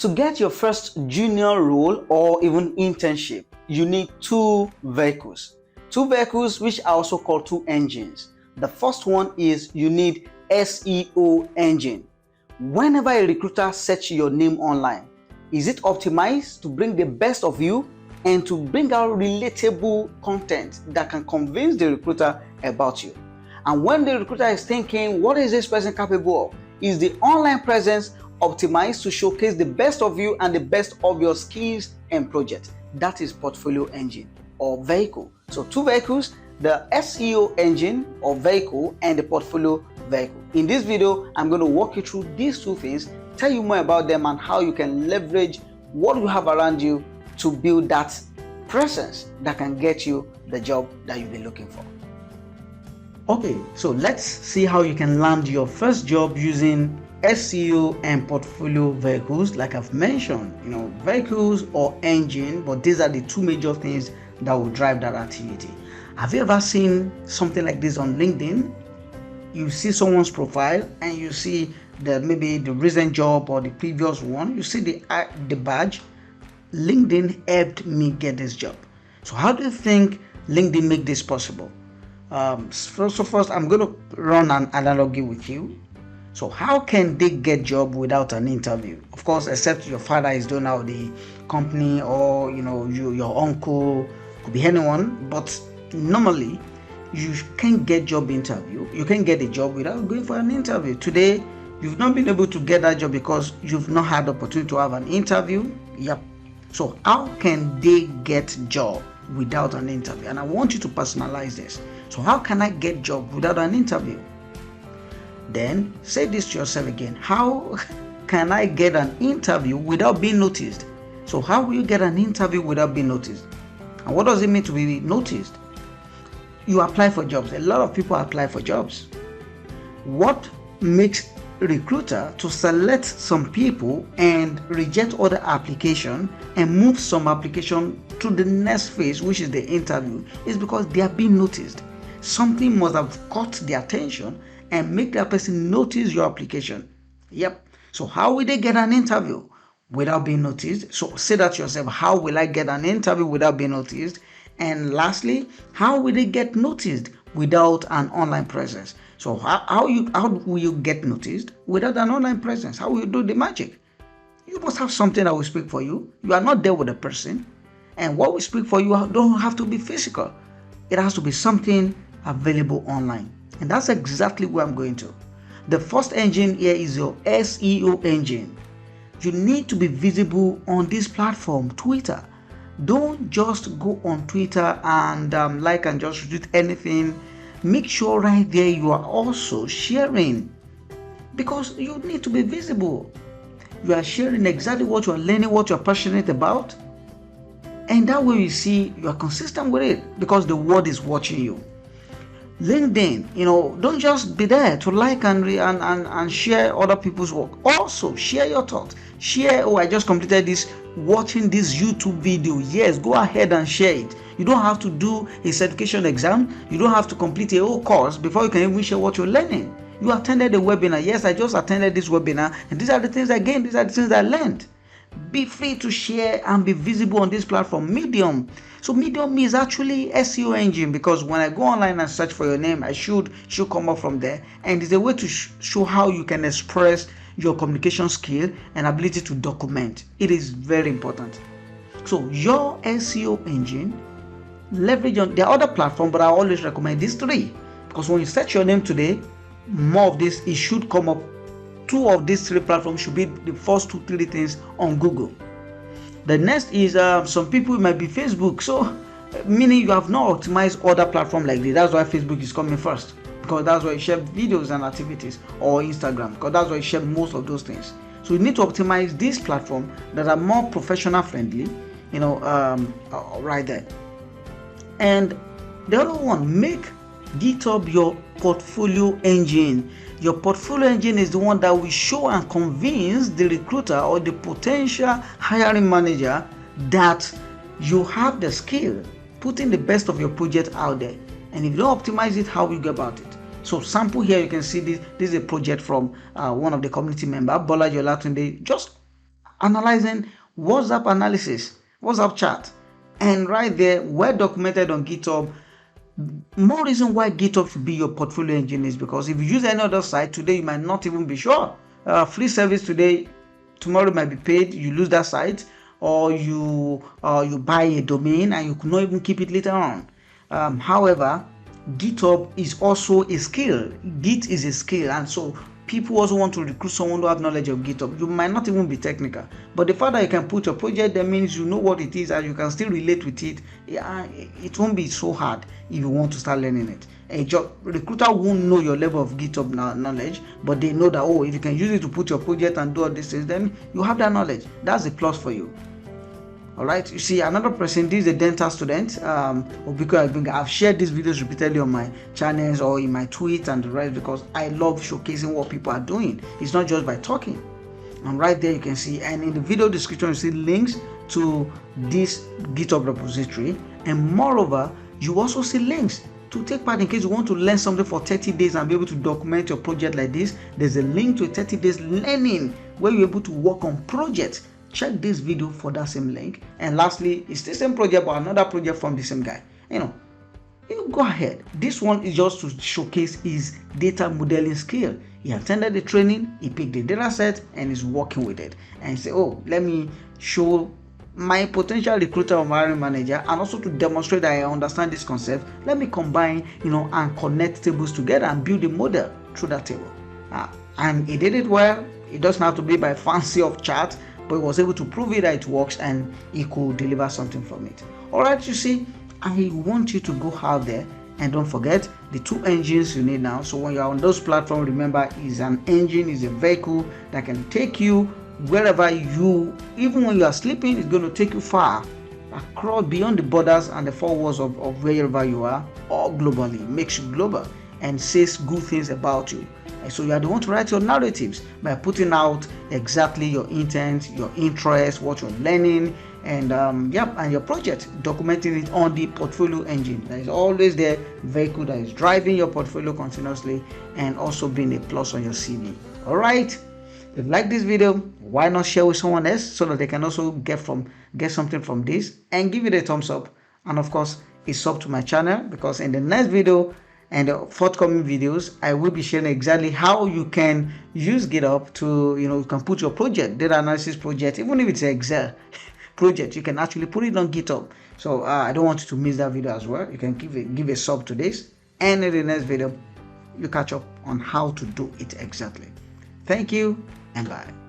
To get your first junior role or even internship, you need two vehicles. Two vehicles which are also called two engines. The first one is you need SEO engine. Whenever a recruiter searches your name online, is it optimized to bring the best of you and to bring out relatable content that can convince the recruiter about you? And when the recruiter is thinking, what is this person capable of? Is the online presence optimized to showcase the best of you and the best of your skills and projects? That is portfolio engine or vehicle. So two vehicles, the SEO engine or vehicle and the portfolio vehicle. In this video, I'm going to walk you through these two things, tell you more about them and how you can leverage what you have around you to build that presence that can get you the job that you've been looking for. Okay, so let's see how you can land your first job using SEO and portfolio vehicles. Like I've mentioned, vehicles or engine, but these are the two major things that will drive that activity. Have you ever seen something like this on LinkedIn? You see someone's profile and you see maybe the recent job or the previous one, you see the badge, LinkedIn helped me get this job. So how do you think LinkedIn make this possible? First, I'm going to run an analogy with you. So how can they get job without an interview? Of course, except your father is doing out the company or your uncle, could be anyone. But normally, you can't get job interview. You can get a job without going for an interview. Today, you've not been able to get that job because you've not had the opportunity to have an interview. Yep. So how can they get job without an interview? And I want you to personalize this. So how can I get job without an interview? Then say this to yourself again. How can I get an interview without being noticed? So how will you get an interview without being noticed? And what does it mean to be noticed? You apply for jobs. A lot of people apply for jobs. What makes recruiter to select some people and reject other application and move some application to the next phase, which is the interview, is because they are being noticed. Something must have caught their attention and make that person notice your application. Yep. So how will they get an interview without being noticed? So say that to yourself, how will I get an interview without being noticed? And lastly, how will they get noticed without an online presence? So how will you get noticed without an online presence? How will you do the magic? You must have something that will speak for you. You are not there with a person. And what will speak for you don't have to be physical. It has to be something available online. And that's exactly where I'm going to. The first engine here is your SEO engine. You need to be visible on this platform, Twitter. Don't just go on Twitter and like and just retweet anything. Make sure right there you are also sharing, because you need to be visible. You are sharing exactly what you are learning, what you are passionate about, and that way you see you are consistent with it because the world is watching you. LinkedIn, don't just be there to like and share other people's work. Also, share your thoughts. Share, I just completed this, watching this YouTube video. Yes, go ahead and share it. You don't have to do a certification exam. You don't have to complete a whole course before you can even share what you're learning. You attended a webinar. Yes, I just attended this webinar, and these are the things I gained. These are the things I learned. Be free to share and be visible on this platform. Medium. So Medium is actually SEO engine, because when I go online and search for your name, I should come up from there, and it's a way to show how you can express your communication skill and ability to document. It is very important. So your SEO engine, leverage on the other platform, but I always recommend these three, because when you search your name today, more of this, it should come up. Two of these three platforms should be the first 2-3 things on Google. The next is some people, it might be Facebook. So meaning you have not optimized other platforms like this. That's why Facebook is coming first, because that's why you share videos and activities, or Instagram, because that's why you share most of those things. So you need to optimize this platform that are more professional friendly, right there. And the other one, make GitHub your portfolio engine. Your portfolio engine is the one that will show and convince the recruiter or the potential hiring manager that you have the skill, putting the best of your project out there. And if you don't optimize it, how will you go about it? So sample here, you can see this is a project from one of the community members, Bola Jolatunde, just analyzing WhatsApp analysis, WhatsApp chat, and right there, well documented on GitHub. More reason why GitHub should be your portfolio engine is because if you use any other site today, you might not even be sure. Free service today, tomorrow might be paid. You lose that site, or you buy a domain and you could not even keep it later on. However, GitHub is also a skill. Git is a skill, and so people also want to recruit someone who have knowledge of GitHub. You might not even be technical, but the fact that you can put your project, that means you know what it is and you can still relate with it. It won't be so hard if you want to start learning it. A job recruiter won't know your level of GitHub knowledge, but they know that, oh, if you can use it to put your project and do all these things, then you have that knowledge. That's a plus for you. All right, you see, another person, this is a dental student, because I've shared these videos repeatedly on my channels or in my tweets and the rest, because I love showcasing what people are doing. It's not just by talking. And right there you can see, and in the video description you see links to this GitHub repository, and moreover you also see links to take part in case you want to learn something for 30 days and be able to document your project like this. There's a link to a 30 days learning where you're able to work on projects. Check this video for that same link. And lastly, it's the same project but another project from the same guy. You go ahead. This one is just to showcase his data modeling skill. He attended the training, he picked the data set and is working with it, and say, oh, let me show my potential recruiter or hiring manager, and also to demonstrate that I understand this concept, let me combine and connect tables together and build a model through that table. And he did it well. It doesn't have to be by fancy of chart, but he was able to prove it that it works and he could deliver something from it. All right, you see, I want you to go out there and don't forget the two engines you need now. So when you're on those platforms, remember, is an engine, is a vehicle that can take you wherever even when you are sleeping, it's going to take you far across beyond the borders and the four walls of wherever you are, or globally. It makes you global and says good things about you. And so you are the one to write your narratives by putting out exactly your intent, your interest, what you're learning, and and your project, documenting it on the portfolio engine. That is always the vehicle that is driving your portfolio continuously and also being a plus on your CV. All right. If you like this video, why not share with someone else so that they can also get something from this, and give it a thumbs up, and of course a sub to my channel, because in the next video and the forthcoming videos I will be sharing exactly how you can use GitHub to you can put your project, data analysis project, even if it's an Excel project, you can actually put it on GitHub. So I don't want you to miss that video as well. You can give a sub to this, and in the next video you catch up on how to do it exactly. Thank you and bye.